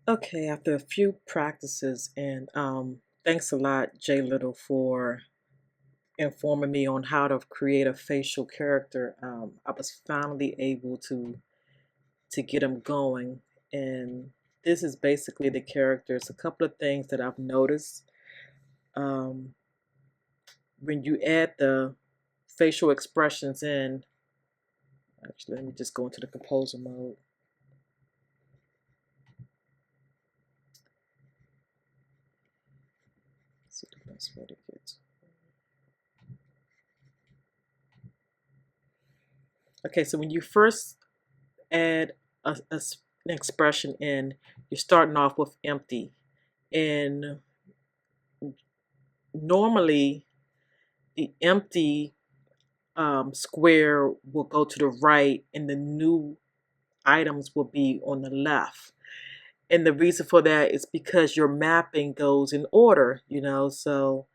Okay, after a few practices, and thanks a lot, Jay Little, for informing me on how to create a facial character. I was finally able to get them going, and this is basically the characters. A couple of things that I've noticed um, when you add the facial expressions in. Actually, let me just go into the composer mode. See the best way to get to. Okay, so when you first add an expression in, you're starting off with empty. And normally, the empty square will go to the right, and the new items will be on the left. And the reason for that is because your mapping goes in order, So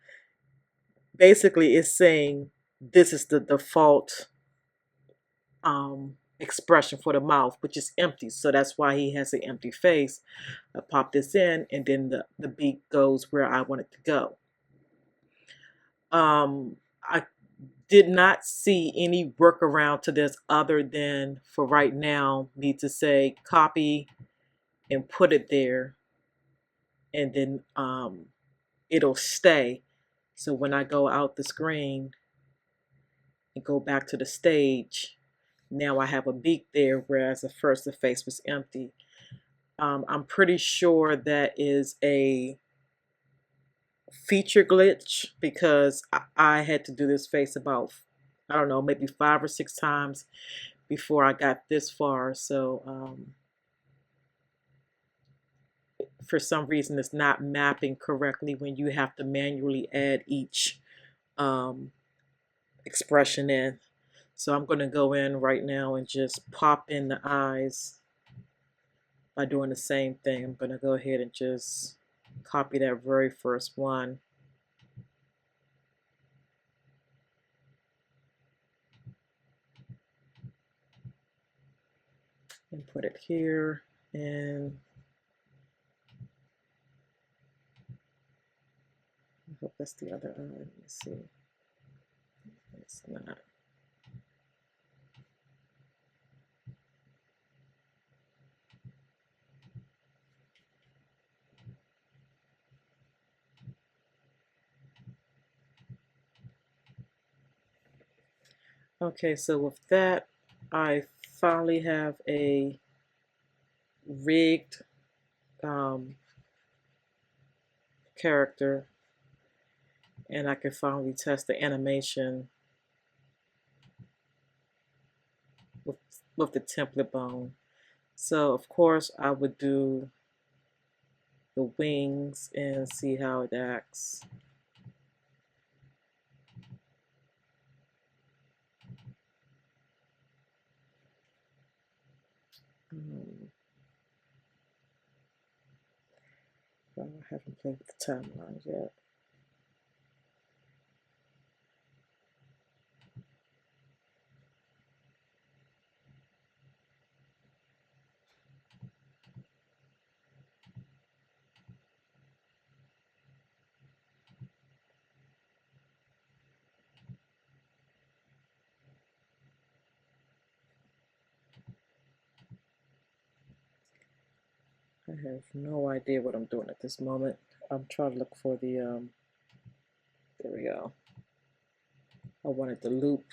basically, it's saying this is the default expression for the mouth, which is empty. So that's why he has an empty face. I pop this in, and then the beat goes where I want it to go. I did not see any workaround to this other than for right now, need to say copy and put it there, and then it'll stay. So when I go out the screen and go back to the stage, now I have a beak there, whereas at first the face was empty. I'm pretty sure that is a feature glitch because I had to do this face about, I don't know, maybe 5 or 6 times before I got this far. So for some reason, it's not mapping correctly when you have to manually add each um, expression in. So I'm going to go in right now and just pop in the eyes by doing the same thing. I'm going to go ahead and just copy that very first one. And put it here, and I hope that's the other eye. Let me see. It's not. Okay, so with that, I finally have a rigged character, and I can finally test the animation with, with the template bone. So of course I would do the wings and see how it acts. I haven't played with the timelines yet. I have no idea what I'm doing at this moment. I'm trying to look for the, there we go. I wanted to loop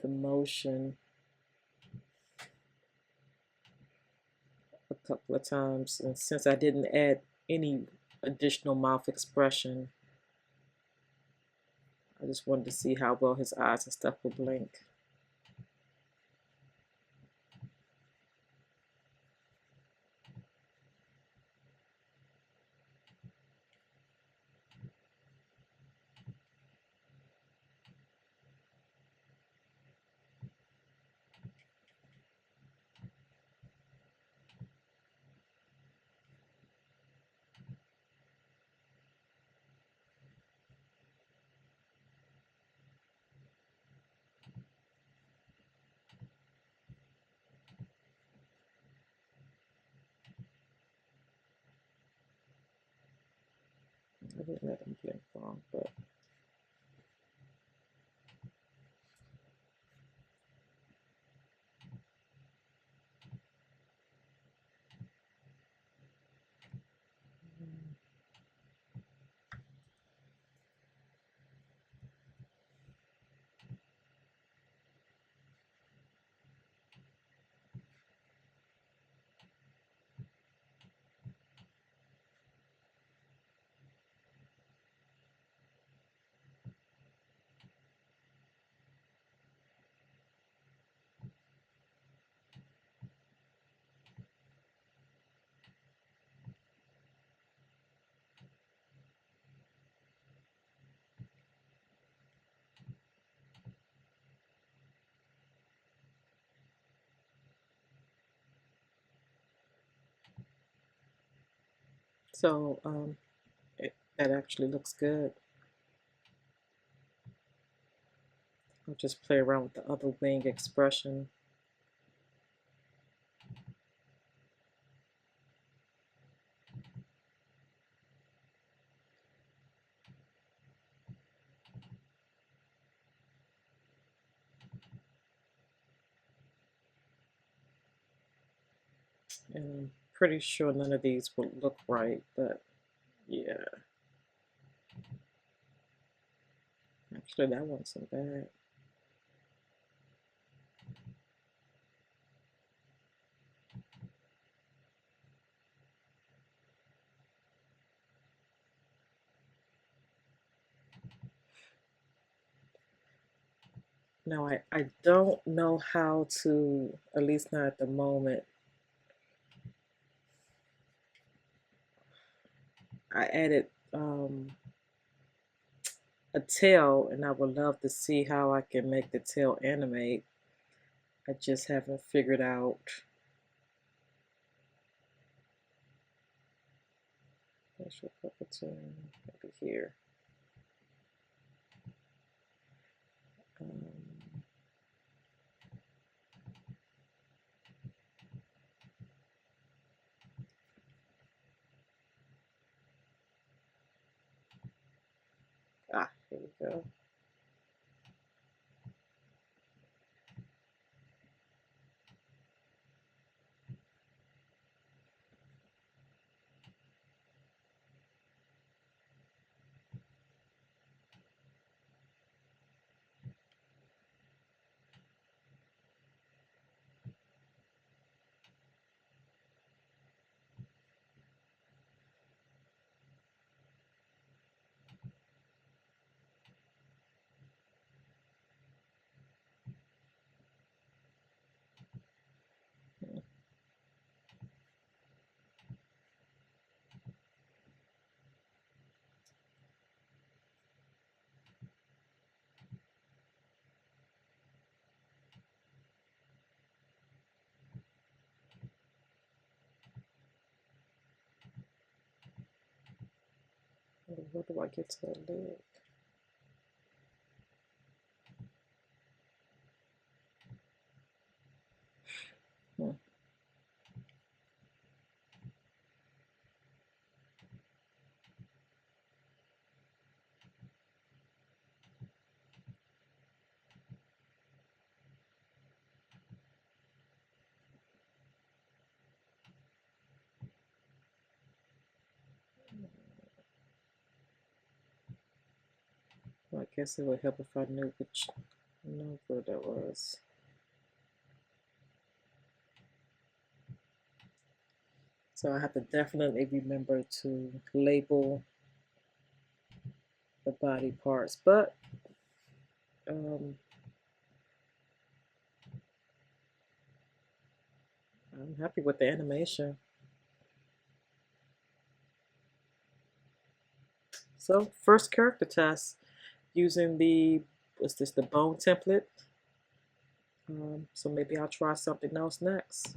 the motion a couple of times, and since I didn't add any additional mouth expression, I just wanted to see how well his eyes and stuff will blink. I didn't let them blink long, but so that actually looks good. I'll just play around with the other wing expression. And I'm pretty sure none of these will look right, but yeah. Actually, that wasn't bad. Now, I don't know how to, at least not at the moment. I added a tail, and I would love to see how I can make the tail animate. I just haven't figured out. Facial puppeting, maybe here. Um, here we go. Where do I get to the lid? Hmm. Well, I guess it would help if I knew which number that was. So I have to definitely remember to label the body parts, but I'm happy with the animation. So first character test using the, what's this, the bone template. So maybe I'll try something else next.